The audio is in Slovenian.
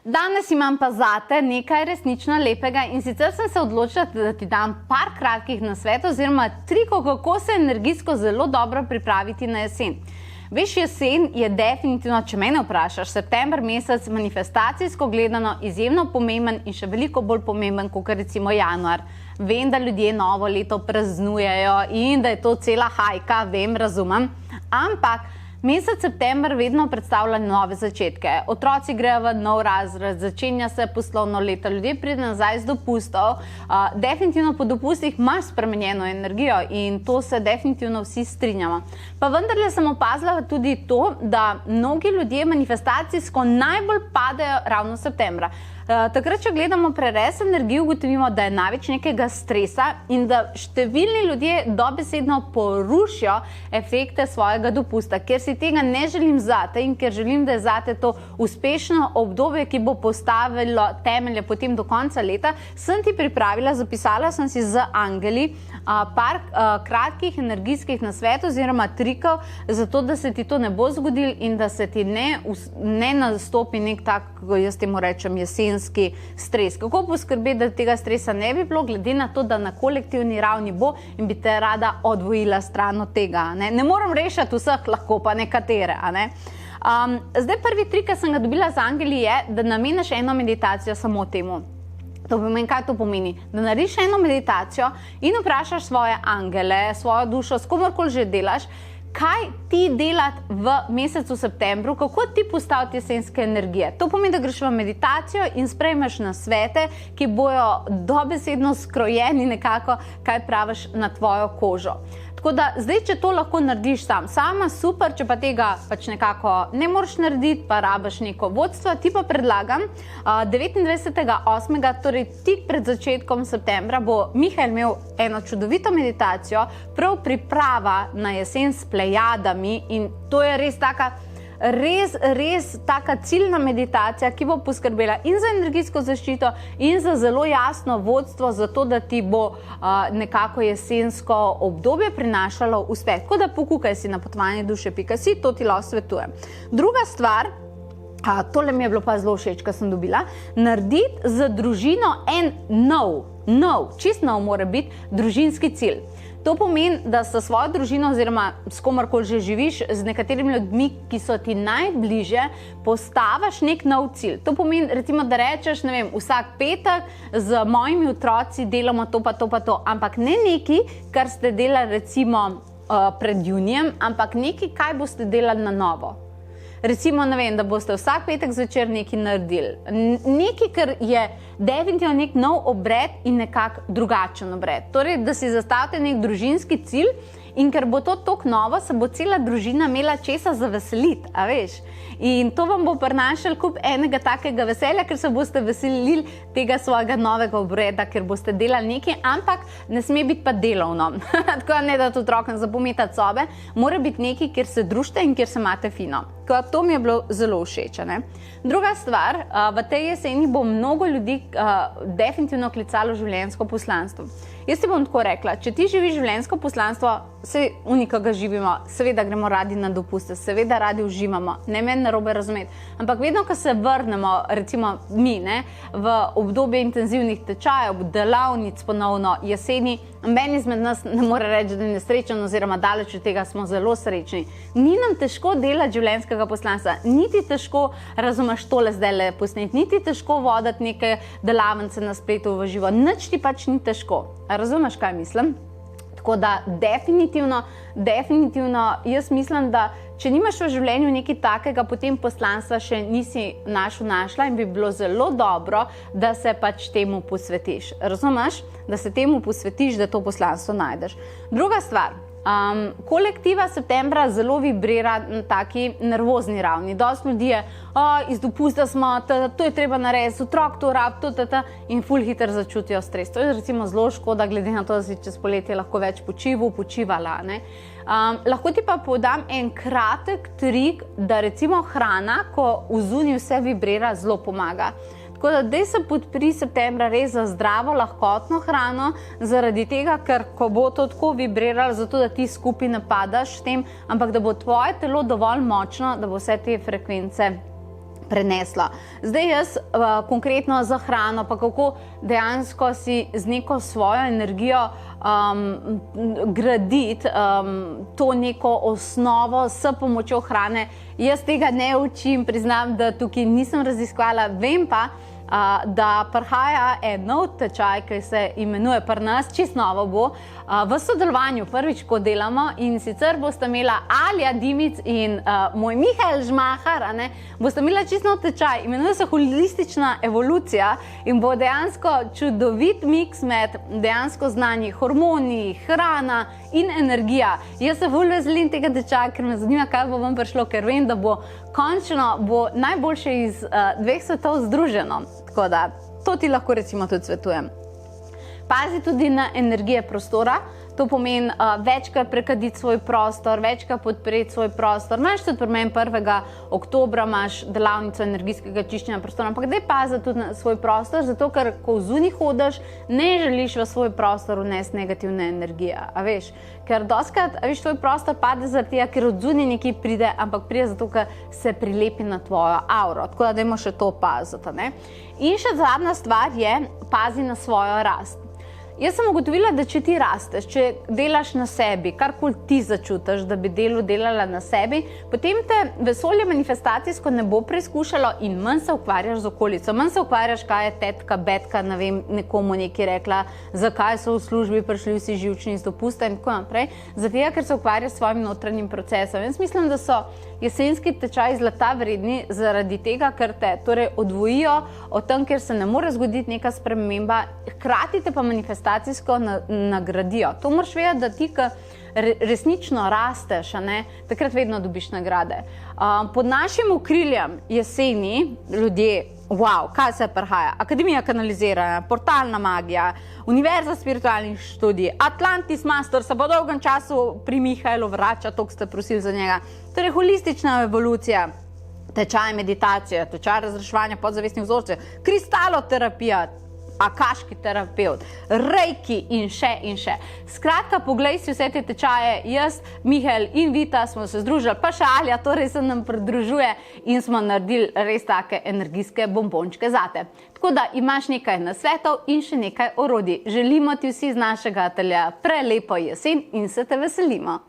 Danes imam pa zate nekaj resnično lepega in sicer sem se odločila, da ti dam par kratkih nasvetov oziroma trikov, kako se energijsko zelo dobro pripraviti na jesen. Veš, jesen je definitivno, če mene vprašaš, september mesec manifestacijsko gledano izjemno pomemben in še veliko bolj pomemben kot recimo januar. Vem, da ljudje novo leto praznujejo in da je to cela hajka, vem, razumem, ampak mesec september vedno predstavlja nove začetke. Otroci grejo v nov razred, začenja se poslovno leto, ljudje pride nazaj z dopustov. Definitivno po dopustih imaš spremenjeno energijo in to se definitivno vsi strinjamo. Pa vendarle sem opazila tudi to, da mnogi ljudje manifestacijsko najbolj padejo ravno septembra. Takrat, če gledamo prerez energije, ugotovimo, da je največ nekega stresa in da številni ljudje dobesedno porušijo efekte svojega dopusta, ker si tega ne želim zate in ker želim, da je zate to uspešno obdobje, ki bo postavilo temelje potem do konca leta, sem ti pripravila, zapisala sem si z angeli par kratkih energijskih nasvetov oziroma trikov, zato da se ti to ne bo zgodilo in da se ti ne nastopi nek tak, jaz temu rečem, jesenski stres. Kako poskrbeti, da tega stresa ne bi bilo, glede na to, da na kolektivni ravni bo in bi te rada odvojila stran od tega. Ne moram rešiti vseh, lahko pa nekatere. Zdaj prvi trik, ki sem ga dobila z angeli, je, da nameniš eno meditacijo samo temu. To pomeni, kaj to pomeni? Da narediš eno meditacijo in vprašaš svoje angele, svojo dušo, s komorkoli že delaš, kaj ti delati v mesecu septembru, kako ti postaviti jesenske energije. To pomeni, da greš v meditacijo in sprejmeš nasvete, ki bojo dobesedno skrojeni nekako, kaj praviš na tvojo kožo. Tako da, zdaj, če to lahko narediš sama, super, če pa tega pač nekako ne moreš narediti, pa rabiš neko vodstvo, ti pa predlagam, 29.8., torej tik pred začetkom septembra, bo Mihael imel eno čudovito meditacijo, prav priprava na jesen s plejadami in to je res taka, res taka ciljna meditacija, ki bo poskrbela in za energijsko zaščito in za zelo jasno vodstvo, zato da ti bo nekako jesensko obdobje prinašalo uspeh. Tako da pokukaj si na potovanjeduše.si, to ti lahko svetujem. Druga stvar, tole mi je bilo pa zelo všeč, ko sem dobila, narediti z družino en čist nov mora biti družinski cilj. To pomeni, da sa svojo družino oziroma s komorkoli že živiš, z nekaterimi ljudmi, ki so ti najbliže, postaviš nek nov cilj. To pomeni, recimo, da rečeš, ne vem, vsak petek z mojimi otroci delamo to pa to pa to, ampak ne nekaj, kar ste delali recimo pred junijem, ampak nekaj, kaj boste delali na novo. Recimo, ne vem, da boste vsak petek zvečer nekaj naredili. Nekaj, kar je definitivno nek nov obred in nekak drugačen obred. Torej, da si zastavite nek družinski cilj in ker bo to toliko novo, se bo cela družina imela česa za veseliti, a veš? In to vam bo prinašalo kup enega takega veselja, ker se boste veselili tega svojega novega obreda, ker boste delali nekaj, ampak ne sme biti pa delovno. Tako ne dati otrokom zapometati sobe, mora biti nekaj, kjer se družite in kjer se imate fino. To mi je bilo zelo všeč. Druga stvar, v tej jeseni bo mnogo ljudi definitivno klicalo življenjsko poslanstvo. Jaz ti bom tako rekla, če ti živiš življenjsko poslanstvo, vse unikega živimo, seveda gremo radi na dopuste, seveda radi uživamo, ne meni narobe razumeti, ampak vedno, ko se vrnemo, recimo mi, v obdobje intenzivnih tečajev, delavnic ponovno jeseni, meni izmed nas ne more reči, da je nesrečen oziroma daleč od tega smo zelo srečni. Ni nam težko delati življenjskega poslanstva, niti težko razumeš tole zdajle posnet, niti težko voditi neke delavnice na spletu v živo, nič ti pač ni težko. Razumeš, kaj mislim? Tako da definitivno jaz mislim, da če nimaš v življenju nekaj takega, potem poslanstva še nisi našla in bi bilo zelo dobro, da se pač temu posvetiš. Razumeš? Da se temu posvetiš, da to poslanstvo najdeš. Druga stvar. Kolektiva septembra zelo vibrira na taki nervozni ravni. Dosti ljudi je, iz dopusta smo, to je treba narediti, otrok to rabi, in ful hitro začutijo stres. To je recimo zelo škoda, glede na to, da si čez poletje lahko več počivala. Lahko ti pa podam en kratek trik, da recimo hrana, ko v zunji vse vibrira, zelo pomaga. Tako da daj se podpri septembra res za zdravo, lahkotno hrano, zaradi tega, ker ko bo to tako vibriralo, zato da ti skupaj napadaš s tem, ampak da bo tvoje telo dovolj močno, da bo vse te frekvence preneslo. Zdaj jaz konkretno za hrano, pa kako dejansko si z neko svojo energijo graditi to neko osnovo s pomočjo hrane. Jaz tega ne učim, priznam, da tukaj nisem raziskovala, vem pa, da prihaja en nov tečaj, ki se imenuje pri nas, čisto novo bo, v sodelovanju prvič, ko delamo, in sicer boste imela Alja Dimic in moj Mihael Žmahar, boste imela čisto nov tečaj, imenuje se holistična evolucija in bo dejansko čudovit miks med dejansko znanji, hormoni, hrana in energija. Jaz se bolj veselim tega tečaja, ker me zanima, kaj bo vam prišlo, ker vem, da bo končno najboljše iz dveh svetov združeno. Tako da, to ti lahko recimo tudi svetujem. Pazi tudi na energije prostora, to pomeni večkrat prekaditi svoj prostor, večkrat podpreti svoj prostor. Imaš tudi pri meni 1. oktobra imaš delavnico energijskega čiščenja prostora, ampak daj pazi tudi na svoj prostor, zato ker ko zunaj hodiš, ne želiš v svoj prostor vnesti negativne energije, a veš. Ker dostikrat, a veš, tvoj prostor pade zaradi tega, ker od zunaj nekaj pride, ampak pride zato, ker se prilepi na tvojo auro. Tako da dajmo še to paziti, ne. In še zadnja stvar je, pazi na svojo rast. Jaz sem ugotovila, da če ti rasteš, če delaš na sebi, karkoli ti začutiš, da bi delala na sebi, potem te vesolje manifestacijsko ne bo preizkušalo in manj se ukvarjaš z okolico. Manj se ukvarjaš, kaj je tetka, betka, ne vem, nekomu nekaj rekla, zakaj so v službi prišli vsi živčni iz dopusta in tako naprej. Zato, ker se ukvarjaš s svojim notranjim procesom. Jaz mislim, da so jesenski tečaji zlata vredni zaradi tega, ker te torej odvojijo od tam, ker se ne more zgoditi neka sprememba, hkrati te pa manifestacijsko nagradijo. To moraš vedeti, da ti, ki resnično rasteš, takrat vedno dobiš nagrade. Pod našim okriljem jeseni ljudje, wow, kaj se prihaja? Akademija kanaliziranja, portalna magija, Univerza spiritualnih študij, Atlantis Master se po dolgem času pri Mihaelu vrača, toliko ste prosili za njega. Torej, holistična evolucija, tečaj meditacije, tečaj razreševanja podzavestnih vzorcev, kristaloterapija, akaški terapeut, reiki in še. Skratka, poglej si vse te tečaje, jaz, Mihael in Vita smo se združili, pa še Alja, torej se nam pridružuje in smo naredili res take energijske bombončke zate. Tako da imaš nekaj nasvetov in še nekaj orodij. Želimo ti vsi z našega ateljeja prelepo jesen in se te veselimo.